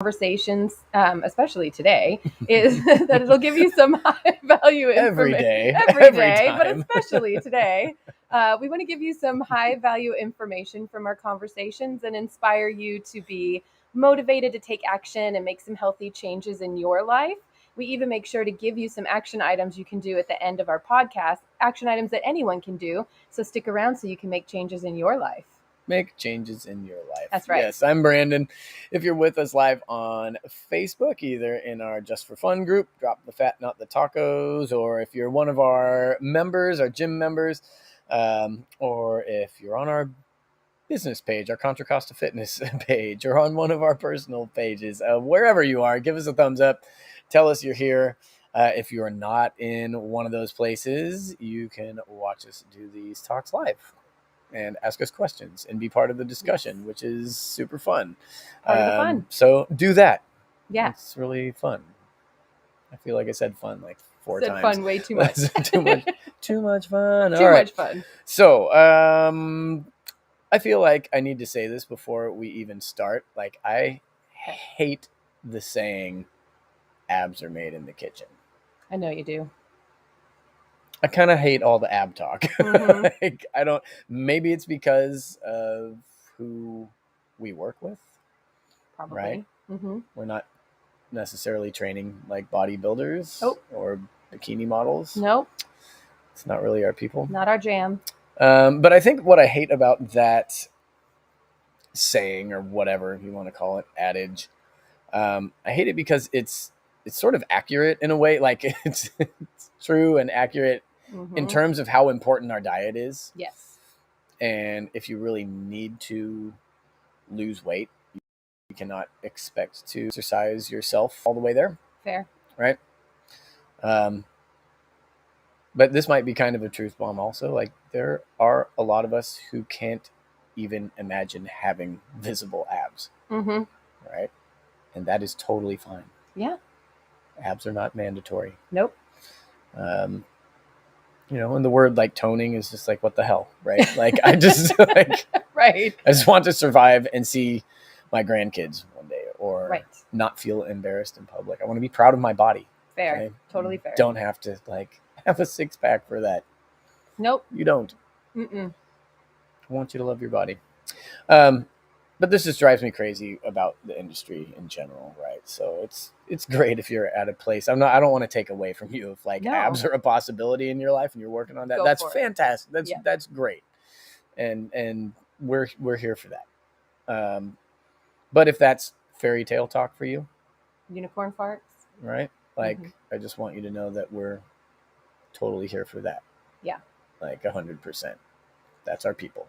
conversations, especially today, is that it'll give you some high value information every day, but especially today. We want to give you some high value information from our conversations and inspire you to be motivated to take action and make some healthy changes in your life. We even make sure to give you some action items you can do at the end of our podcast, action items that anyone can do. So stick around so you can make changes in your life. Make changes in your life. That's right. Yes, I'm Brandon. If you're with us live on Facebook, either in our Just for Fun group, Drop the Fat, Not the Tacos, or if you're one of our members, our gym members, or if you're on our business page, our Contra Costa Fitness page, or on one of our personal pages, wherever you are, give us a thumbs up. Tell us you're here. If you're not in one of those places, you can watch us do these talks live and ask us questions and be part of the discussion, which is super fun. Part of the fun. So do that. Yeah. It's really fun. I feel like I said fun like four times. Fun way too much. Too much fun. Too much fun. So I feel like I need to say this before we even start. Like, I hate the saying, abs are made in the kitchen. I know you do. I kind of hate all the ab talk. Mm-hmm. Like, I don't, maybe it's because of who we work with. Probably. Right? Mm-hmm. We're not necessarily training like bodybuilders or bikini models. Nope. It's not really our people. Not our jam. But I think what I hate about that saying, or whatever you want to call it, adage, I hate it because it's sort of accurate in a way. Like, it's true and accurate in terms of how important our diet is. Yes. And if you really need to lose weight, you cannot expect to exercise yourself all the way there. Fair. Right? But this might be kind of a truth bomb also. Like, there are a lot of us who can't even imagine having visible abs. Mm-hmm. Right? And that is totally fine. Yeah. Abs are not mandatory. Nope. And the word like toning is just like, what the hell, right? Like, I just like, right. I just want to survive and see my grandkids one day, or not feel embarrassed in public. I want to be proud of my body. Fair. Okay? Totally fair. Don't have to like have a 6-pack for that. Nope. You don't. Mm-mm. I want you to love your body. But this just drives me crazy about the industry in general, right? So it's great if you're at a place. I don't want to take away from you if abs are a possibility in your life and you're working on that. That's fantastic. That's great, and we're here for that. But if that's fairy tale talk for you, unicorn farts, right? Like, I just want you to know that we're totally here for that. Yeah, like 100%. That's our people.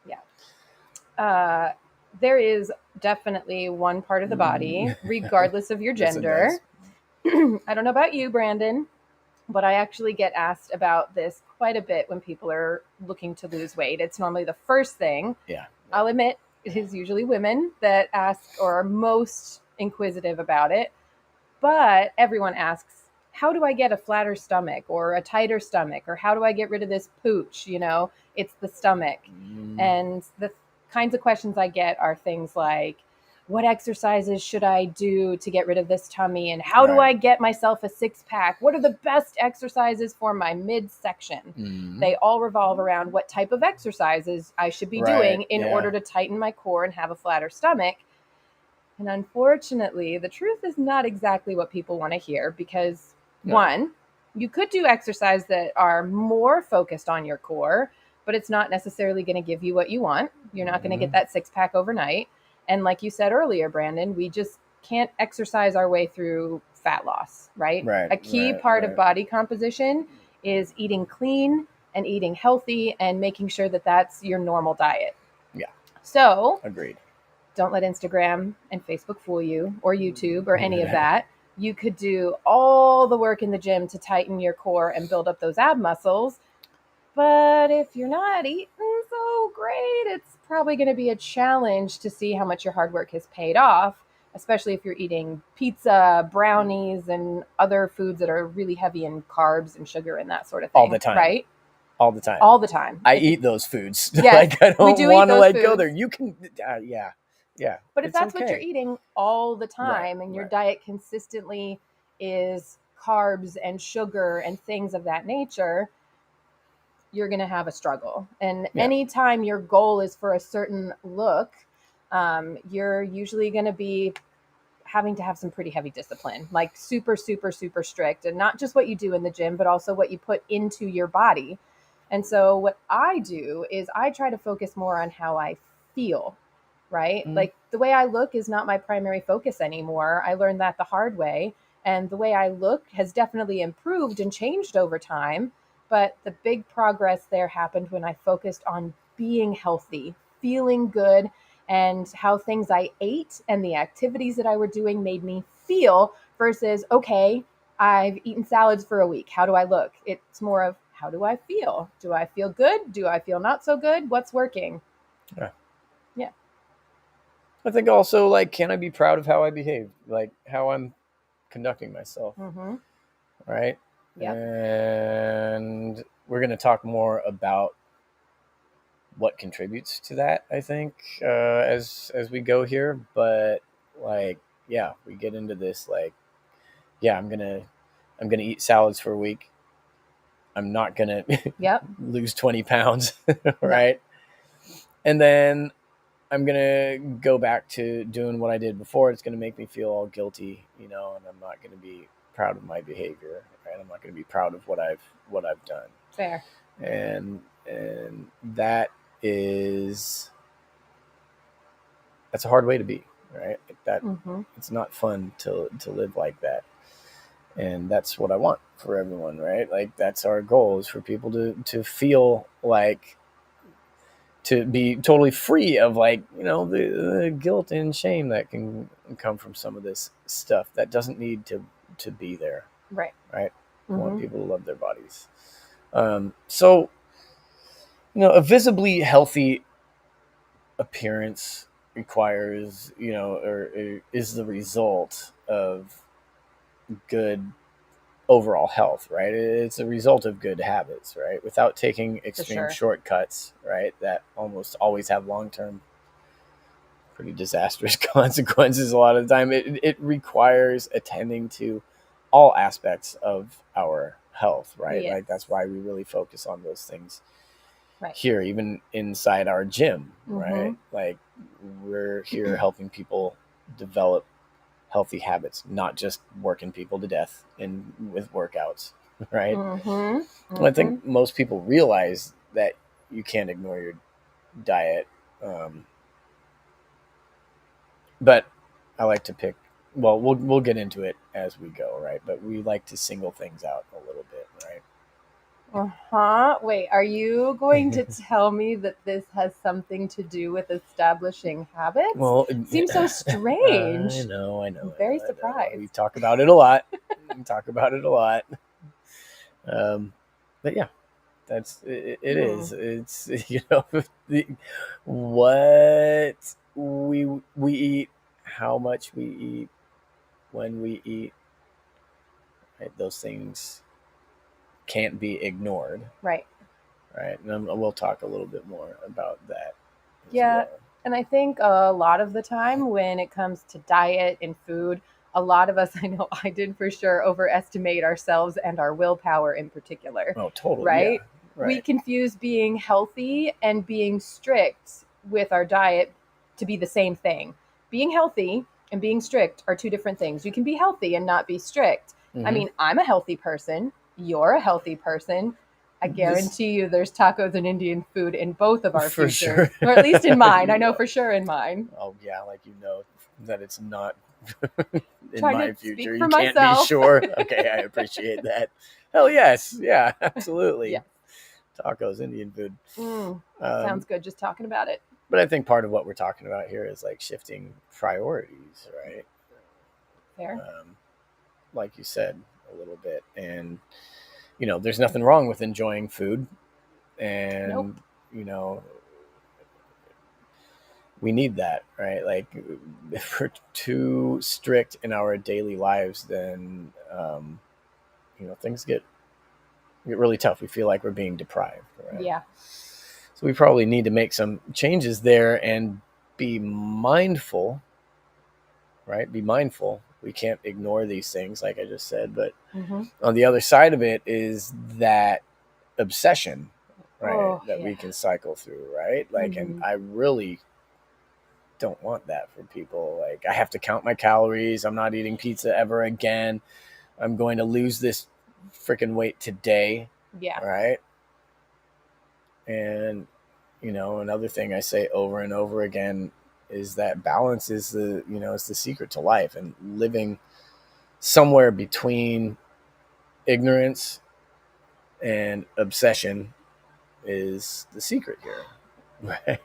Yeah. There is definitely one part of the body, regardless of your gender. Yes, I don't know about you, Brandon, but I actually get asked about this quite a bit when people are looking to lose weight. It's normally the first thing. Yeah. I'll admit it is usually women that ask or are most inquisitive about it. But everyone asks, how do I get a flatter stomach or a tighter stomach? Or how do I get rid of this pooch? It's the stomach. And the kinds of questions I get are things like, what exercises should I do to get rid of this tummy? And how do I get myself a 6-pack? What are the best exercises for my midsection? They all revolve around what type of exercises I should be doing in order to tighten my core and have a flatter stomach. And unfortunately, the truth is not exactly what people want to hear, because one, you could do exercises that are more focused on your core, but it's not necessarily going to give you what you want. You're not going to get that 6-pack overnight. And like you said earlier, Brandon, we just can't exercise our way through fat loss, right? A key part of body composition is eating clean and eating healthy and making sure that that's your normal diet. Yeah. So agreed. Don't let Instagram and Facebook fool you, or YouTube or any of that. You could do all the work in the gym to tighten your core and build up those ab muscles. But if you're not eating so great, it's probably going to be a challenge to see how much your hard work has paid off, especially if you're eating pizza, brownies, and other foods that are really heavy in carbs and sugar and that sort of thing. All the time. Right? All the time. All the time. I eat those foods. Yes, I don't want to go there. You can, yeah. Yeah, But if it's that's what you're okay. eating all the Right, time and your right. diet consistently is carbs and sugar and things of that nature, you're going to have a struggle. And Yeah. anytime your goal is for a certain look, you're usually going to be having to have some pretty heavy discipline, like super, super, super strict, and not just what you do in the gym, but also what you put into your body. And so, what I do is I try to focus more on how I feel, right? Mm, Like the way I look is not my primary focus anymore. I learned that the hard way. And the way I look has definitely improved and changed over time. But the big progress there happened when I focused on being healthy, feeling good, and how things I ate and the activities that I were doing made me feel versus, okay, I've eaten salads for a week. How do I look? It's more of how do I feel? Do I feel good? Do I feel not so good? What's working? yeah. Yeah. I think also, like, can I be proud of how I behave, like how I'm conducting myself, Mm-hmm. right? Yep. And we're going to talk more about what contributes to that, I think, as we go here. But like, yeah, we get into this, like, yeah, I'm gonna eat salads for a week. I'm not gonna Yep. lose 20 pounds, No. right? And then I'm gonna go back to doing what I did before. It's gonna make me feel all guilty, and I'm not gonna be proud of my behavior, right? I'm not gonna be proud of what I've done, Fair. and that is that's a hard way to be, right? Like that, Mm-hmm. it's not fun to live like that, and that's what I want for everyone, right? Like that's our goal, is for people to feel like, to be totally free of, like, the guilt and shame that can come from some of this stuff that doesn't need to be there, Right. right? I want Mm-hmm. people to love their bodies. So a visibly healthy appearance requires, or is the result of good overall health, right? It's a result of good habits, right? Without taking For extreme sure. shortcuts, right? That almost always have long term, pretty disastrous consequences a lot of the time. It requires attending to all aspects of our health, right? Yes. Like that's why we really focus on those things Right. here, even inside our gym, Mm-hmm. right? Like we're here helping people develop healthy habits, not just working people to death in with workouts, right? Mm-hmm. I Mm-hmm. think most people realize that you can't ignore your diet, but I like to pick. Well, we'll get into it as we go, right? But we like to single things out a little bit, Uh-huh. Wait, are you going to tell me that this has something to do with establishing habits? well, Seems so I strange. know, I know, I'm I know, very I know. We surprised. talk about it a lot. We talk about it a lot. Um, but yeah, it Hmm. is. It's the, what we eat, how much we eat, when we eat, right? Those things can't be ignored, Right. right? And we'll talk a little bit more about that as Yeah. well. And I think a lot of the time when it comes to diet and food, a lot of us, I know I did for sure, overestimate ourselves and our willpower in particular, Oh, totally. Yeah. right? We Right. confuse being healthy and being strict with our diet to be the same thing. Being healthy and being strict are two different things. You can be healthy and not be strict. I Mm-hmm. mean, I'm a healthy person. You're a healthy person. I This guarantee you there's tacos and Indian food in both of our for futures, sure. or at least in mine. I know Yeah. for sure in mine. Oh yeah, like that it's not in Trying to my future. speak You for can't be myself. sure. Okay, I appreciate that. Hell yes, yeah, absolutely. Yes. Tacos, Indian food. Sounds Um, good just talking about it. but I think part of what we're talking about here is like shifting priorities, right? Fair. Um, like you said a little bit, and there's nothing wrong with enjoying food, Nope. and you know, we need that, right? Like if we're too strict in our daily lives, then things get really tough. We feel like we're being deprived, right? Yeah. So we probably need to make some changes there and be mindful, right? Be mindful. We can't ignore these things, like I just said. But Mm-hmm. on the other side of it is that obsession, right? Oh, That yeah. we can cycle through, right? Like, and Mm-hmm. I really don't want that for people. Like, I have to count my calories. I'm not eating pizza ever again. I'm going to lose this freaking weight today, Yeah. right? And another thing I say over and over again is that balance is is the secret to life, and living somewhere between ignorance and obsession is the secret here, right?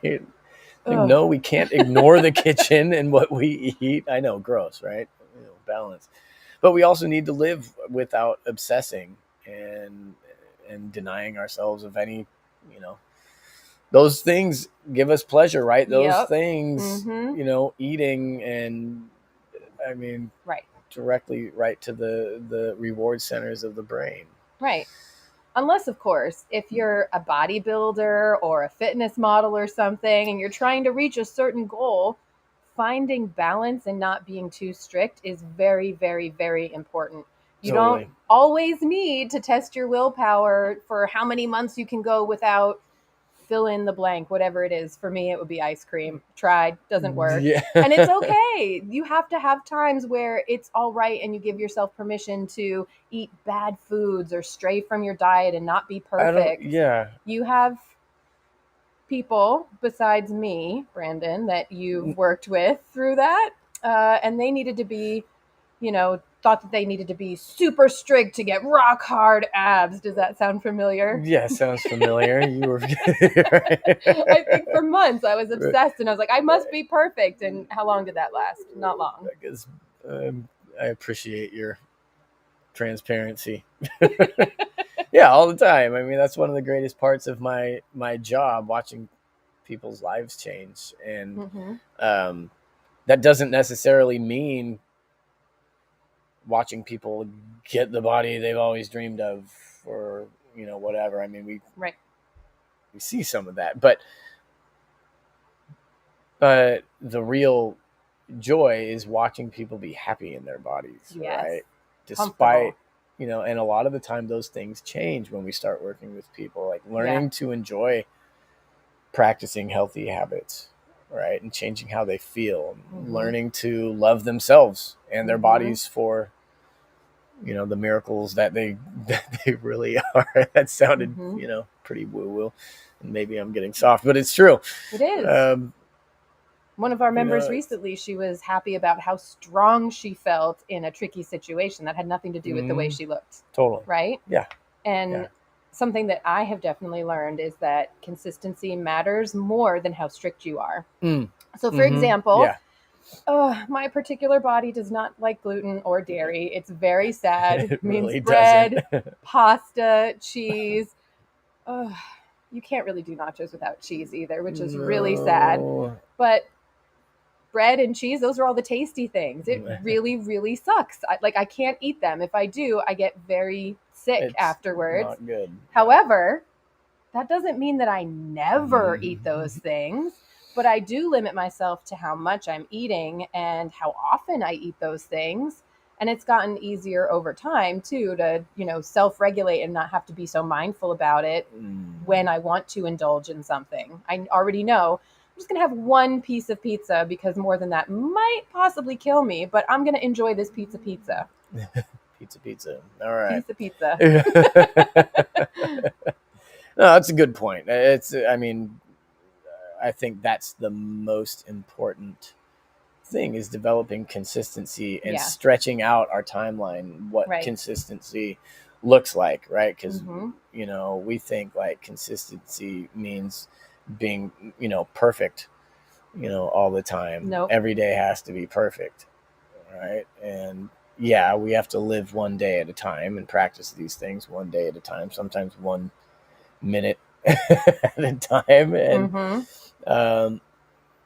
Like, Ugh. no, we can't ignore the kitchen and what we eat. I know, gross, right? Balance. But we also need to live without obsessing and denying ourselves of any, you know, those things give us pleasure, right? Those Yep. things, Mm-hmm. eating and I mean Right. directly right to the reward centers of the brain. Right. Unless, of course, if you're a bodybuilder or a fitness model or something and you're trying to reach a certain goal, finding balance and not being too strict is very, very, very important. You don't Totally. always need to test your willpower for how many months you can go without fill in the blank, whatever it is. For me, it would be ice cream. Tried, doesn't work. Yeah. And it's okay. You have to have times where it's all right and you give yourself permission to eat bad foods or stray from your diet and not be I don't. perfect. Yeah. You have people besides me, Brandon, that you've worked with through that. And they needed to be, thought that they needed to be super strict to get rock hard abs. Does that sound familiar? Yeah. Sounds familiar. You were. I think for months I was obsessed and I was like, I must be perfect. And how long did that last? Not long. I guess I appreciate your transparency. Yeah, all the time. I mean, that's one of the greatest parts of my job, watching people's lives change, and Mm-hmm. um, that doesn't necessarily mean watching people get the body they've always dreamed of, or whatever. I mean, Right. we see some of that, but the real joy is watching people be happy in their bodies, Yes. right? Despite, Comfortable. and a lot of the time those things change when we start working with people, like Yeah. learning to enjoy practicing healthy habits, right? And changing how they feel, Mm-hmm. learning to love themselves and their Mm-hmm. bodies for, the miracles that they that they really are. That sounded, Mm-hmm. pretty woo woo, and maybe I'm getting soft, but it's true. It is. Um, One of our members it's recently, she was happy about how strong she felt in a tricky situation that had nothing to do with the way she looked. totally. Right. Yeah. And Yeah. something that I have definitely learned is that consistency matters more than how strict you are. Mm. So, for Mm-hmm. example, Yeah. my particular body does not like gluten or dairy. It's very sad. It It means really doesn't. bread, pasta, cheese. Ugh, you can't really do nachos without cheese either, which is really sad. No. But bread and cheese, those are all the tasty things. It really, really sucks. I can't eat them. If I do, I get very sick It's afterwards. not good. However, that doesn't mean that I never eat those things, but I do limit myself to how much I'm eating and how often I eat those things. And it's gotten easier over time too to, self-regulate and not have to be so mindful about it when I want to indulge in something. I already know I'm just going to have one piece of pizza because more than that might possibly kill me, but I'm going to enjoy this pizza. Pizza. All right. Piece of pizza. No, that's a good point. I mean, I think that's the most important thing, is developing consistency and Yeah. stretching out our timeline, what Right. consistency looks like, right? Because, Mm-hmm. we think like consistency means being, perfect, all the time. Nope. Every day has to be perfect, right? And yeah, we have to live one day at a time and practice these things one day at a time, sometimes 1 minute at a time. And Mm-hmm. um,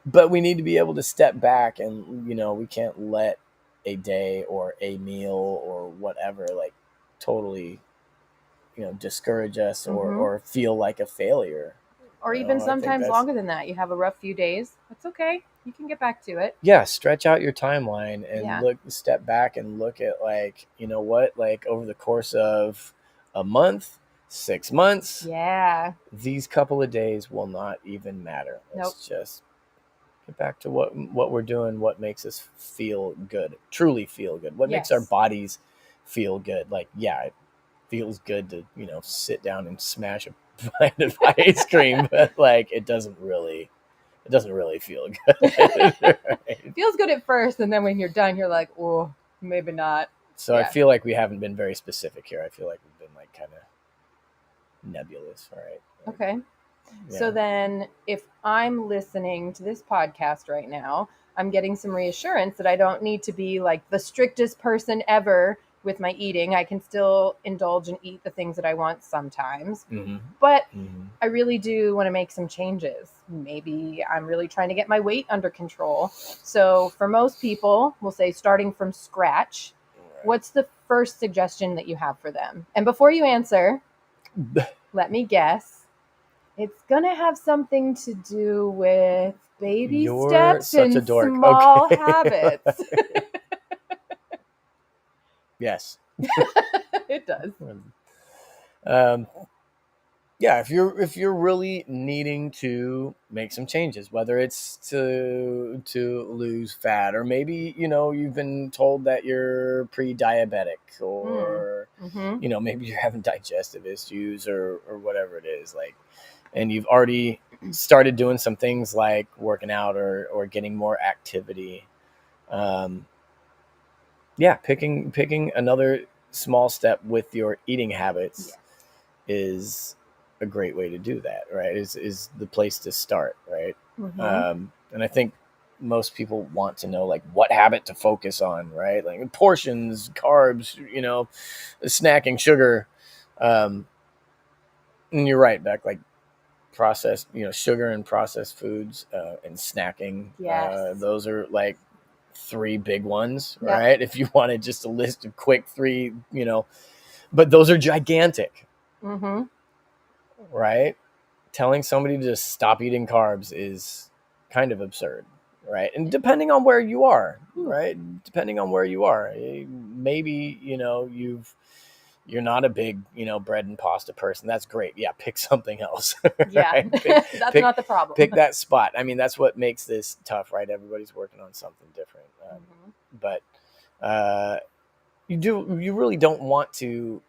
but we need to be able to step back, and we can't let a day or a meal or whatever like totally discourage us, or Mm-hmm. feel like a failure. Or even sometimes longer than that. You have a rough few days. That's okay. You can get back to it. Yeah, stretch out your timeline and Yeah. step back and look at, like, you know what, like over the course of a month, 6 months, Yeah. these couple of days will not even matter. Nope. Let's just get back to what we're doing, what makes us feel good, truly feel good, what makes our Yes. bodies feel good. Like, yeah, it feels good to, sit down and smash a pint of ice cream, but like it doesn't really feel good. Right? Feels good at first, and then when you're done, you're like, oh, maybe not. So I feel like we haven't been very specific here. I feel like we've been like kind of nebulous, right? Like, Okay. yeah. So then, if I'm listening to this podcast right now, I'm getting some reassurance that I don't need to be like the strictest person ever with my eating. I can still indulge and eat the things that I want sometimes. Mm-hmm. But Mm-hmm. I really do want to make some changes. Maybe I'm really trying to get my weight under control. So for most people, we'll say starting from scratch. Right. What's the first suggestion that you have for them? And before you answer, let me guess. It's going to have something to do with baby You're steps such a and dork. small Okay. habits. Yes. It does. Yeah, if you're really needing to make some changes, whether it's to lose fat, or maybe you've been told that you're pre-diabetic, or Mm-hmm. maybe you're having digestive issues, or whatever it is, like, and you've already started doing some things like working out or getting more activity. Yeah, picking another small step with your eating habits is a great way to do that, right? Is the place to start, right? Mm-hmm. And I think most people want to know, like, what habit to focus on, right? Like portions, carbs, snacking, sugar. And you're right, Beck. Like processed, sugar and processed foods, and snacking. Yes. Those are like three big ones, Yep. right? If you wanted just a list of quick three, but those are gigantic, Mm-hmm. right? Telling somebody to just stop eating carbs is kind of absurd, right? And depending on where you are, right? Depending on where you are, maybe you're not a big bread and pasta person. That's great. Yeah, pick something else. Yeah. Right? That's not the problem. Pick that spot. I mean, that's what makes this tough, right? Everybody's working on something different, but you really don't want to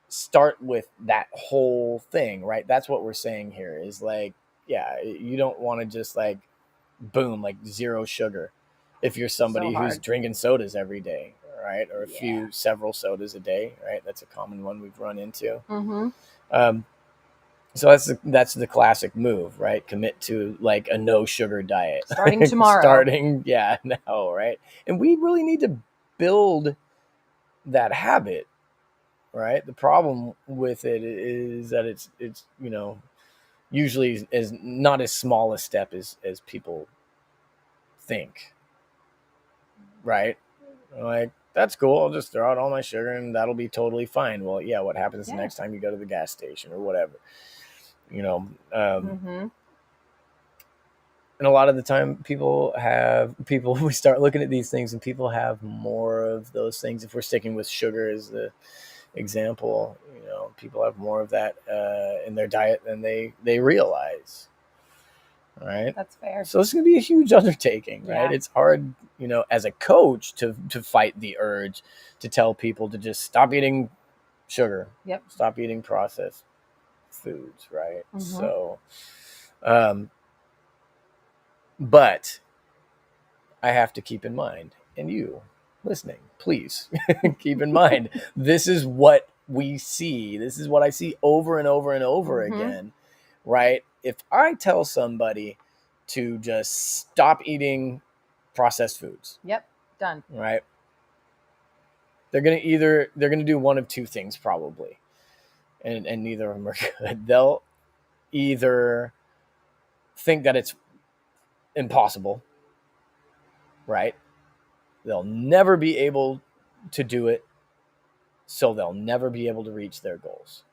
start with that whole thing, right? That's what we're saying here is, like, yeah, you don't want to just like boom, like zero sugar if you're somebody who's drinking sodas every day, right? Or several sodas a day, right? That's a common one we've run into. So that's the classic move, right? Commit to like a no sugar diet starting tomorrow. Now, right? And we really need to build that habit, right? The problem with it is that it's usually is not as small a step as people think, right? Like, that's cool, I'll just throw out all my sugar and that'll be totally fine. Well, yeah, what happens the next time you go to the gas station or whatever, and a lot of the time people we start looking at these things and people have more of those things. If we're sticking with sugar as the example, people have more of that in their diet than they realize, right? That's fair. So this is going to be a huge undertaking, right? It's hard, as a coach to fight the urge to tell people to just stop eating sugar, stop eating processed foods, right? So but I have to keep in mind, and you listening, please keep in mind, this is what we see. This is what I see over and over and over again, right? If I tell somebody to just stop eating processed foods, done. Right? They're gonna do one of two things probably, and neither of them are good. They'll either think that it's impossible, right? They'll never be able to do it, so they'll never be able to reach their goals,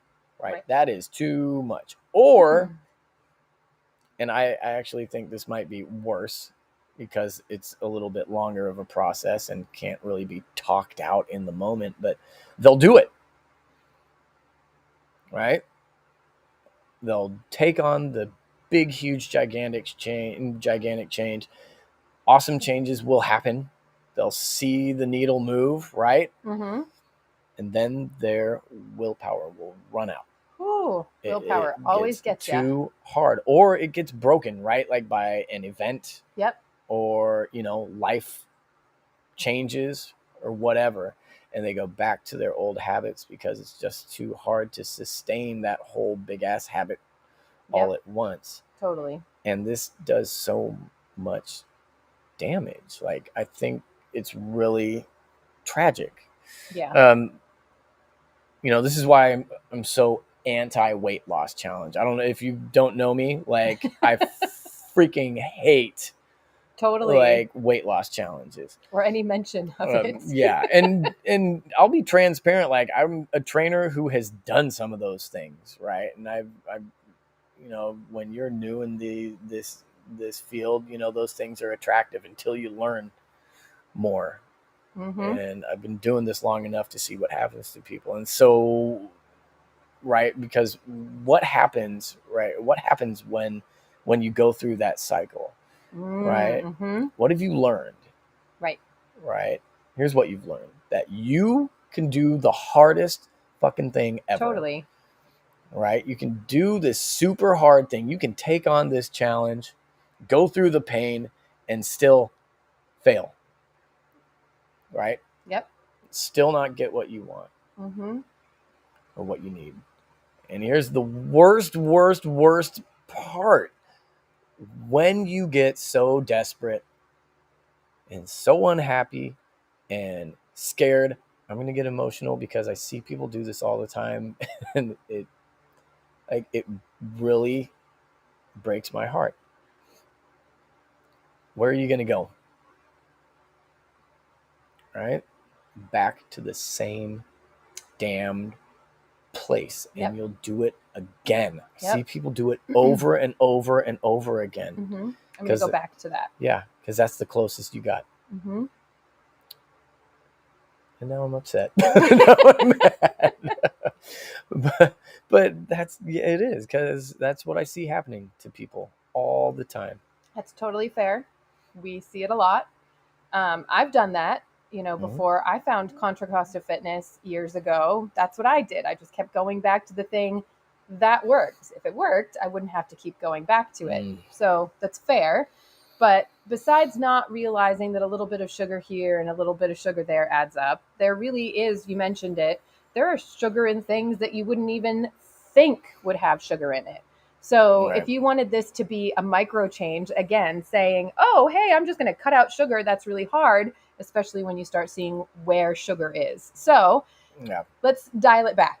right? That is too much. Or and I actually think this might be worse because it's a little bit longer of a process and can't really be talked out in the moment, but they'll do it, right? They'll take on the big, huge, gigantic change. Awesome changes will happen. They'll see the needle move, right? Mm-hmm. And then their willpower will run out. Ooh, willpower It always gets gets ya. too hard, or it gets broken, right? Like by an event, Yep. or life changes or whatever, and they go back to their old habits because it's just too hard to sustain that whole big ass habit all Yep. at once. Totally. And this does so much damage. Like, I think it's really tragic. Yeah. This is why I'm so anti weight loss challenge. I don't know if you don't know me, like I freaking hate Totally. like weight loss challenges. Or any mention of it. Yeah, and I'll be transparent. Like, I'm a trainer who has done some of those things, right? And I've when you're new in this field, those things are attractive until you learn more. Mm-hmm. And I've been doing this long enough to see what happens to people. And so, right, because what happens, right? What happens when you go through that cycle, right? Mm-hmm. What have you learned? Right. Right. Here's what you've learned: that you can do the hardest fucking thing ever. Totally. Right? You can do this super hard thing. You can take on this challenge, go through the pain, and still fail. Right? Yep. Still not get what you want. Mm-hmm. Or what you need. And here's the worst part. When you get so desperate and so unhappy and scared, I'm going to get emotional because I see people do this all the time, and it really breaks my heart. Where are you going to go? Right? Back to the same damned place. Yep. And you'll do it again. Yep. See people do it over and over and over again. Mm-hmm. I'm going to go back to that. Yeah, because that's the closest you got. Mm-hmm. And now I'm upset. Now I'm mad. but it is, because that's what I see happening to people all the time. That's totally fair. We see it a lot. I've done that, before I found Contra Costa Fitness years ago. That's what I did. I just kept going back to the thing that worked. If it worked, I wouldn't have to keep going back to it. So that's fair. But besides not realizing that a little bit of sugar here and a little bit of sugar there adds up, there really is, you mentioned it, there are sugar in things that you wouldn't even think would have sugar in it. So Right. if you wanted this to be a micro change, again, saying, oh, hey, I'm just going to cut out sugar, that's really hard, especially when you start seeing where sugar is. So let's dial it back.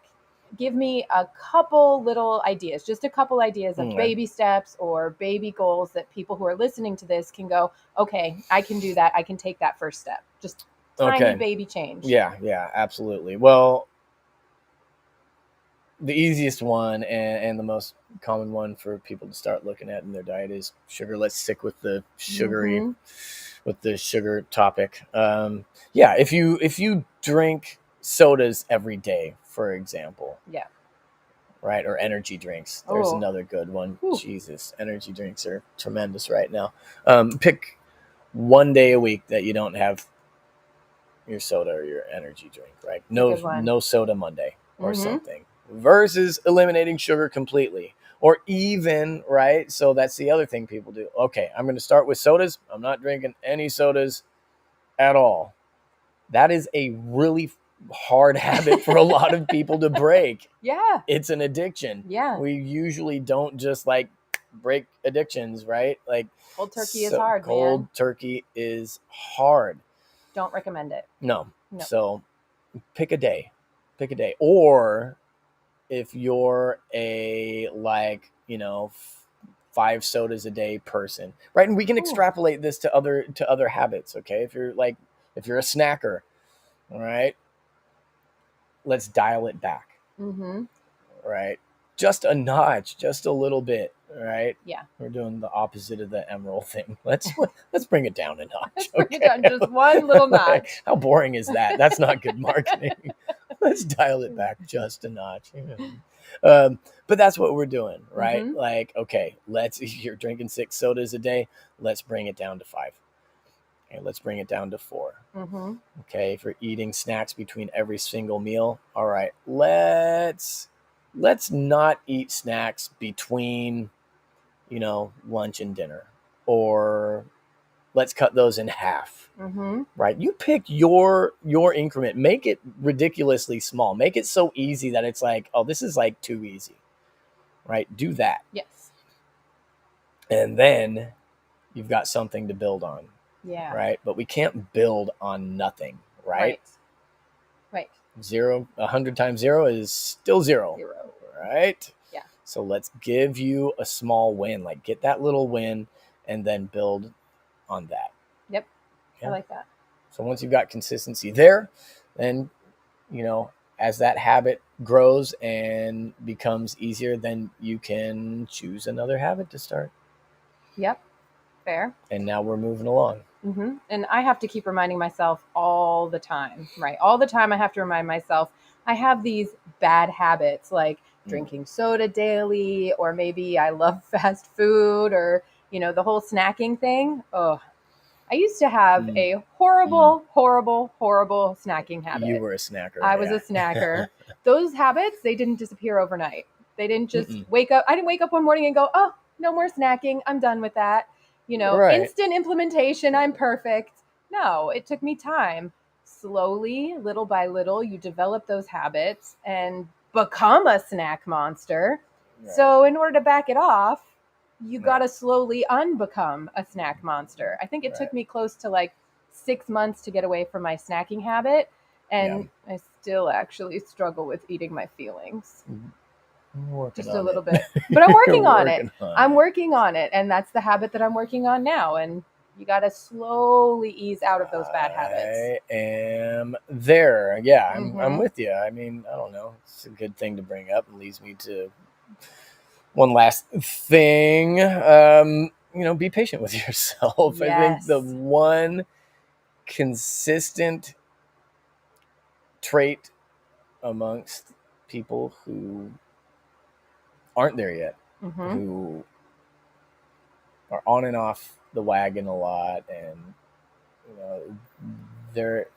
Give me a couple little ideas, just a couple ideas of baby steps or baby goals that people who are listening to this can go, okay, I can do that. I can take that first step. Just tiny baby change. Yeah, absolutely. Well, the easiest one and the most common one for people to start looking at in their diet is sugar. Let's stick with the sugary, with the sugar topic. If you drink sodas every day, for example, right, or energy drinks. There's another good one. Ooh. Jesus, energy drinks are tremendous right now. Pick one day a week that you don't have your soda or your energy drink, right? No soda Monday or something. Versus eliminating sugar completely. Or even, right, so that's the other thing people do. Okay, I'm going to start with sodas. I'm not drinking any sodas at all. That is a really hard habit for a lot of people to break. Yeah. It's an addiction. Yeah. We usually don't just like break addictions, right? Like cold turkey is hard, cold turkey is hard. Don't recommend it. No. So pick a day. Or if you're a 5 sodas a day person, right? And we can extrapolate this to other habits. Okay. If you're a snacker, all right, let's dial it back. Right. Just a notch, just a little bit. right? Yeah. We're doing the opposite of the emerald thing. Let's bring it down a notch. Let's bring it down just one little Like, notch. how boring is that? That's not good marketing. Let's dial it back just a notch. But that's what we're doing, right? Mm-hmm. Like, okay, you're drinking 6 sodas a day. Let's bring it down to 5. Okay, let's bring it down to 4. Mm-hmm. Okay, if we're eating snacks between every single meal, all right, let's not eat snacks between, lunch and dinner, or let's cut those in half. Mm-hmm. Right? You pick your increment, make it ridiculously small, make it so easy that it's like, oh, this is like too easy. Right? Do that. Yes. And then you've got something to build on. Yeah. Right? But we can't build on nothing, right? Right. 100 times 0 is still 0. Right? Yeah. So let's give you a small win, like get that little win and then build on that. Yep. Yeah. I like that. So once you've got consistency there, then, as that habit grows and becomes easier, then you can choose another habit to start. Yep. Fair. And now we're moving along. Mm-hmm. And I have to keep reminding myself all the time, right? All the time I have to remind myself I have these bad habits like drinking soda daily, or maybe I love fast food, or, the whole snacking thing. Oh, I used to have a horrible, horrible, horrible snacking habit. You were a snacker. I was a snacker. Those habits, they didn't disappear overnight. They didn't just wake up. I didn't wake up one morning and go, oh, no more snacking. I'm done with that. Right. Instant implementation. I'm perfect. No, it took me time. Slowly, little by little, you develop those habits and become a snack monster. Right. So in order to back it off, you got to slowly unbecome a snack monster. I think it took me close to like 6 months to get away from my snacking habit. And I still actually struggle with eating my feelings. Just a little bit. But I'm working on it. I'm working on it. And that's the habit that I'm working on now. And you got to slowly ease out of those bad habits. I am there. Yeah, I'm with you. I mean, I don't know. It's a good thing to bring up. It leads me to one last thing. Be patient with yourself. Yes. I think the one consistent trait amongst people who aren't there yet, who are on and off the wagon a lot, and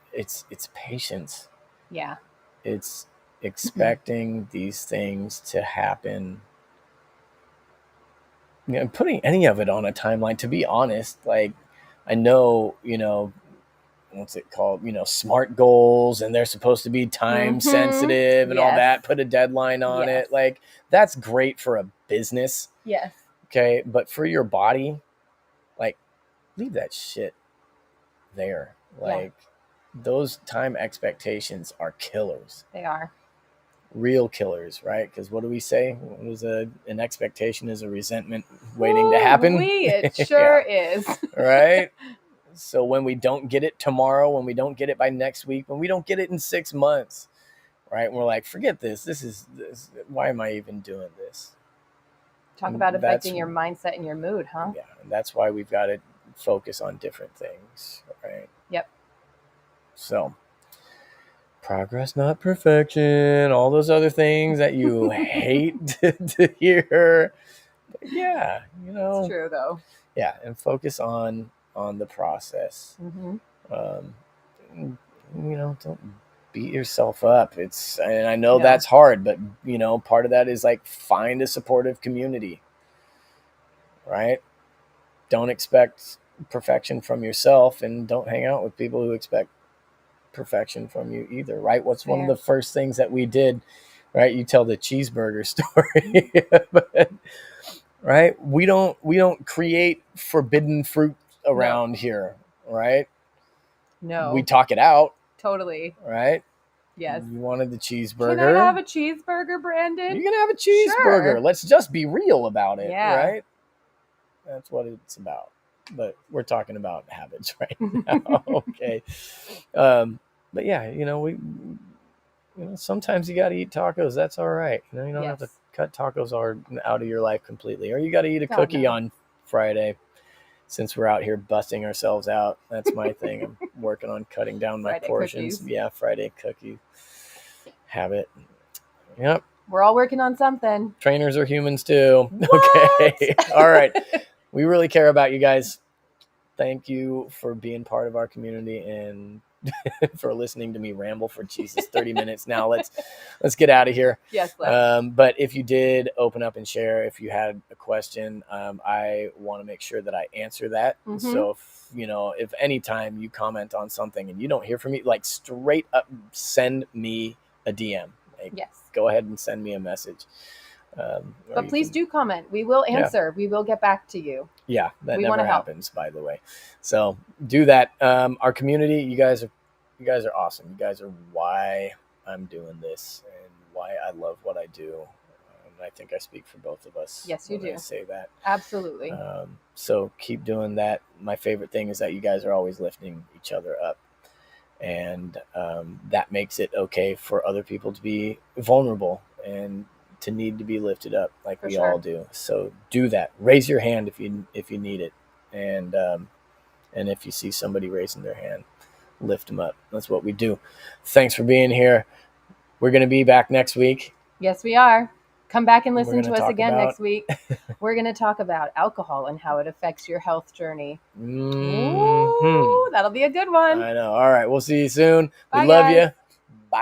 it's patience. Yeah. It's expecting these things to happen. Putting any of it on a timeline, to be honest, like I know, what's it called? SMART goals, and they're supposed to be time sensitive and all that. Put a deadline on it. Like, that's great for a business. Yes. Okay. But for your body, like, leave that shit there. Like, those time expectations are killers. They are. Real killers, right? Because what do we say? What is an expectation is a resentment waiting to happen. It sure is. Right? So when we don't get it tomorrow, when we don't get it by next week, when we don't get it in 6 months, right? And we're like, forget this. This. Why am I even doing this? Talk about affecting your mindset and your mood, huh? Yeah, and that's why we've got to focus on different things, right? Yep. So, progress, not perfection. All those other things that you hate to hear. But yeah, it's true though. Yeah, and focus on the process. Don't beat yourself up. And I know that's hard, but part of that is like find a supportive community, right? Don't expect perfection from yourself, and don't hang out with people who expect perfection from you either, right? What's one of the first things that we did, right? You tell the cheeseburger story, but, right? We don't create forbidden fruit around here, right? No. We talk it out. Totally. Right? Yes. You wanted the cheeseburger. Can I have a cheeseburger, Brandon? You can have a cheeseburger. Sure. Let's just be real about it, right? That's what it's about. But we're talking about habits right now. Okay. But yeah, sometimes you got to eat tacos. That's all right. You don't have to Yes. cut tacos out of your life completely. Or you got to eat a God, cookie no. on Friday. Since we're out here busting ourselves out, that's my thing. I'm working on cutting down my Friday portions. cookies. Yeah, Friday cookie habit. Yep. We're all working on something. Trainers are humans too. What? Okay. All right. We really care about you guys. Thank you for being part of our community and for listening to me ramble for Jesus 30 minutes. Now let's get out of here. Yes, let's. But if you did open up and share, if you had a question, I want to make sure that I answer that. Mhm. So if anytime you comment on something and you don't hear from me, like straight up send me a DM. Like, Yes. go ahead and send me a message. But please do comment. We will answer. We will get back to you. Yeah, that We never wanna help. happens, by the way. So do that. Our community, you guys are awesome. You guys are why I'm doing this and why I love what I do. I think I speak for both of us. Yes, you when I do. say that. Absolutely. So keep doing that. My favorite thing is that you guys are always lifting each other up. And that makes it okay for other people to be vulnerable and to need to be lifted up like we all do. So do that. Raise your hand if you need it, and if you see somebody raising their hand, lift them up. That's what we do. Thanks for being here. We're going to be back next week. Yes, we are. Come back and listen to us talk again about- next week. We're going to talk about alcohol and how it affects your health journey. Mhm. Ooh, that'll be a good one. I know. All right. We'll see you soon. Bye, We love guys. you.